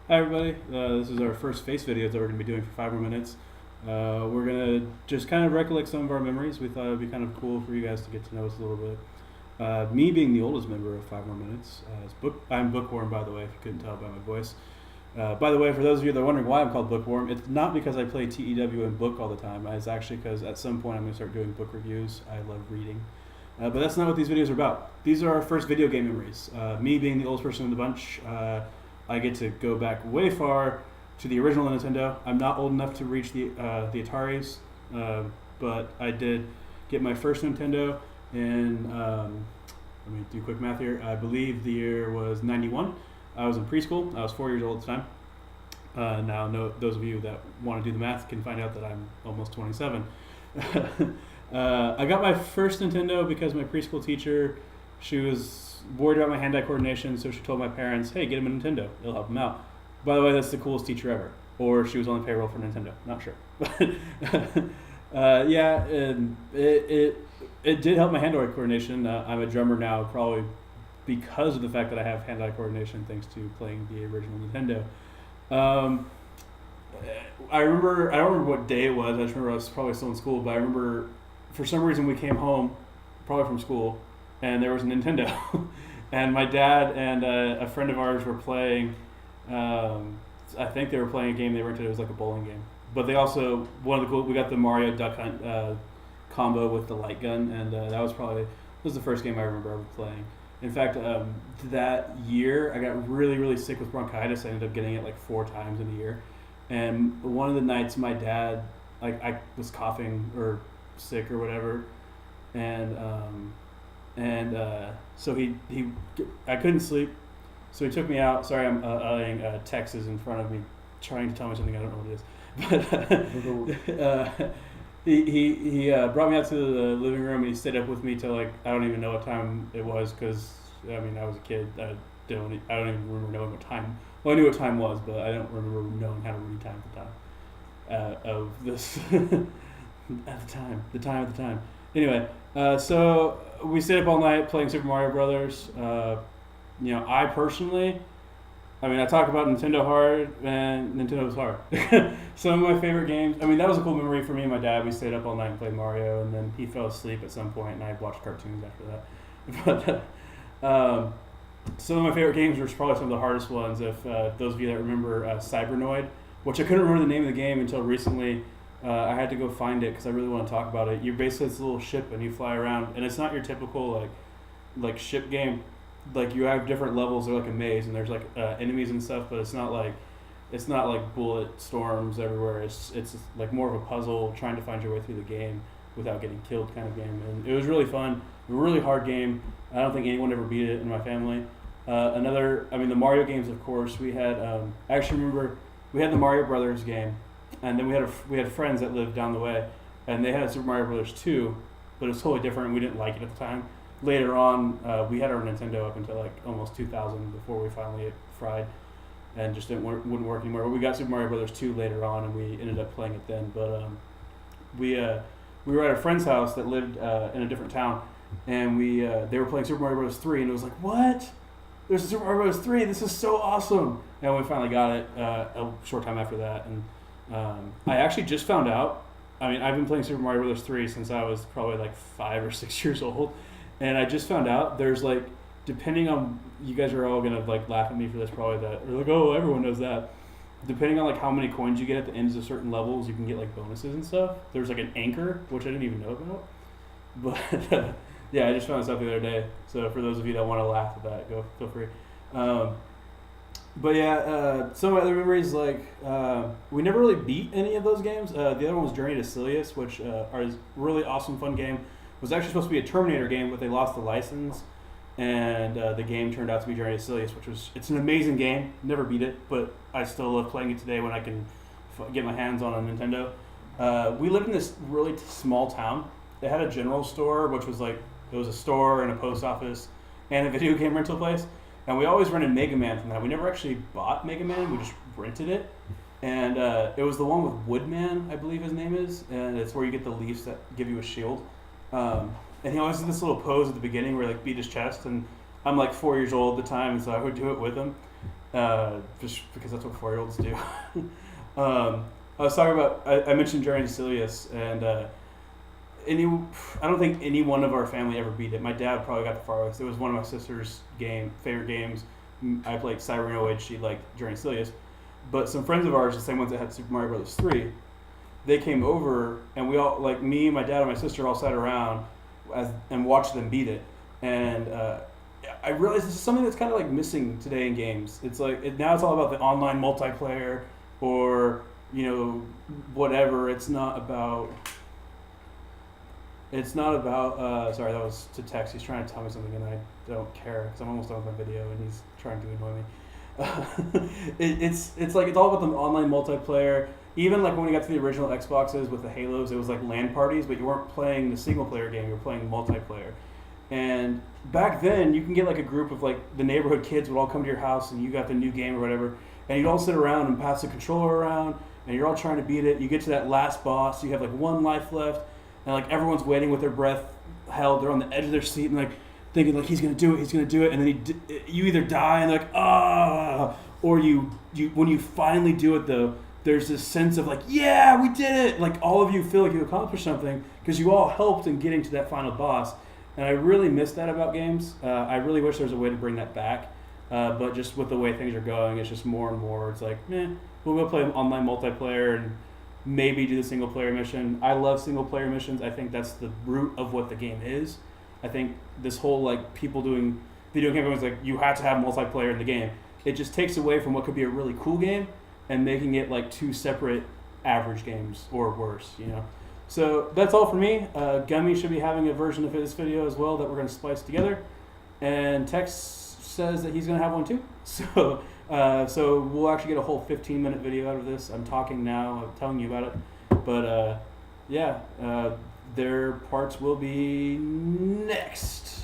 Hi everybody, this is our first face video that we're going to be doing for 5 more minutes. We're going to just kind of recollect some of our memories. We thought it would be kind of cool for you guys to get to know us a little bit. Me being the oldest member of 5 More Minutes, I'm Bookworm, by the way, if you couldn't tell by my voice. By the way, for those of you that are wondering why I'm called Bookworm, it's not because I play TEW and book all the time. It's actually because at some point I'm going to start doing book reviews. I love reading. But that's not what these videos are about. These are our first video game memories. Me being the oldest person in the bunch, I get to go back way far to the original Nintendo. I'm not old enough to reach the Ataris, but I did get my first Nintendo in, let me do quick math here, I believe the year was 91. I was in preschool. I was 4 years old at the time. Now, those of you that want to do the math can find out that I'm almost 27. I got my first Nintendo because my preschool teacher, she was worried about my hand-eye coordination, so she told my parents, hey, get him a Nintendo. It'll help him out. By the way, that's the coolest teacher ever. Or she was on the payroll for Nintendo. Not sure. Yeah, and it did help my hand-eye coordination. I'm a drummer now, probably because of the fact that I have hand-eye coordination thanks to playing the original Nintendo. I don't remember what day it was. I just remember I was probably still in school, but I remember for some reason we came home, probably from school, and there was a Nintendo. And my dad and a friend of ours were playing, I think they were playing a game they rented. It was like a bowling game. But they also, we got the Mario Duck Hunt combo with the light gun, and that was the first game I remember ever playing. In fact, that year I got really, really sick with bronchitis. I ended up getting it like 4 times in a year. And one of the nights my dad, I was coughing or sick or whatever, and so I couldn't sleep, so he took me out. Sorry, I'm adding Texas in front of me, trying to tell me something I don't know what it is. But he brought me out to the living room, and he stayed up with me till I don't even know what time it was, because I was a kid. I don't even remember knowing what time. Well, I knew what time was, but I don't remember knowing how to read time at the time of this the time. Anyway, so we stayed up all night playing Super Mario Brothers. I personally, I talk about Nintendo hard, and Nintendo's hard. Some of my favorite games. That was a cool memory for me and my dad. We stayed up all night and played Mario, and then he fell asleep at some point, and I watched cartoons after that. But some of my favorite games were probably some of the hardest ones. If those of you that remember Cybernoid, which I couldn't remember the name of the game until recently. I had to go find it because I really want to talk about it. You're basically this little ship and you fly around, and it's not your typical like ship game. Like you have different levels. They're like a maze, and there's like enemies and stuff, but it's not like bullet storms everywhere. It's like more of a puzzle, trying to find your way through the game without getting killed kind of game. And it was really fun. A really hard game. I don't think anyone ever beat it in my family. The Mario games, of course. We had. I actually remember we had the Mario Brothers game. And then we had friends that lived down the way, and they had Super Mario Brothers 2, but it was totally different. We didn't like it at the time. Later on, we had our Nintendo up until like almost 2000 before we finally fried, and just wouldn't work anymore. But we got Super Mario Brothers 2 later on, and we ended up playing it then. But we were at a friend's house that lived in a different town, and they were playing Super Mario Bros. 3, and it was like, what? There's a Super Mario Bros. 3. This is so awesome! And we finally got it a short time after that, and. I actually just found out. I've been playing Super Mario Bros. 3 since I was probably like 5 or 6 years old, and I just found out there's depending on, you guys are all gonna laugh at me for this probably, that or oh, everyone knows that. Depending on how many coins you get at the ends of certain levels, you can get bonuses and stuff. There's an anchor, which I didn't even know about, but yeah, I just found this out the other day. So for those of you that want to laugh at that, feel free. But yeah, some other memories, we never really beat any of those games. The other one was Journey to Silius, which is a really awesome, fun game. It was actually supposed to be a Terminator game, but they lost the license, and the game turned out to be Journey to Silius, it's an amazing game. Never beat it, but I still love playing it today when I can get my hands on a Nintendo. We lived in this really small town. They had a general store, which was it was a store and a post office and a video game rental place. And we always rented Mega Man from that. We never actually bought Mega Man. We just rented it. And it was the one with Woodman, I believe his name is. And it's where you get the leaves that give you a shield. And he always did this little pose at the beginning where beat his chest. And I'm 4 years old at the time, so I would do it with him. just because that's what 4-year-olds do. I was talking about, I mentioned Journey to Silius, and I don't think any one of our family ever beat it. My dad probably got the farthest. It was one of my sister's favorite games. I played Cyber No Age, she liked Journey to Silius. But some friends of ours, the same ones that had Super Mario Brothers 3, they came over, and we all, like me, my dad, and my sister all sat around and watched them beat it. And I realized this is something that's kind of like missing today in games. It's like now it's all about the online multiplayer or whatever. It's not about. Sorry, that was to text. He's trying to tell me something, and I don't care because I'm almost done with my video, and he's trying to annoy me. It's like it's all about the online multiplayer. Even like when we got to the original Xboxes with the Halos, it was like LAN parties, but you weren't playing the single player game, you were playing multiplayer. And back then, you can get like a group of like the neighborhood kids would all come to your house and you got the new game or whatever, and you'd all sit around and pass the controller around, and you're all trying to beat it. You get to that last boss, you have like one life left, and like everyone's waiting with their breath held. They're on the edge of their seat and like thinking like he's gonna do it, and then you either die and like or you when you finally do it though, there's this sense of like, yeah, we did it! Like all of you feel like you accomplished something because you all helped in getting to that final boss. And I really miss that about games. I really wish there was a way to bring that back. But just with the way things are going, it's just more and more. It's like, we'll go play online multiplayer and maybe do the single player mission. I love single player missions. I think that's the root of what the game is. I think this whole like people doing video game games like you have to have multiplayer in the game. It just takes away from what could be a really cool game and making it like two separate average games or worse, So that's all for me. Gummy should be having a version of his video as well that we're going to splice together. And Tex says that he's going to have one too. So we'll actually get a whole 15-minute video out of this. I'm talking now, I'm telling you about it. But their parts will be next.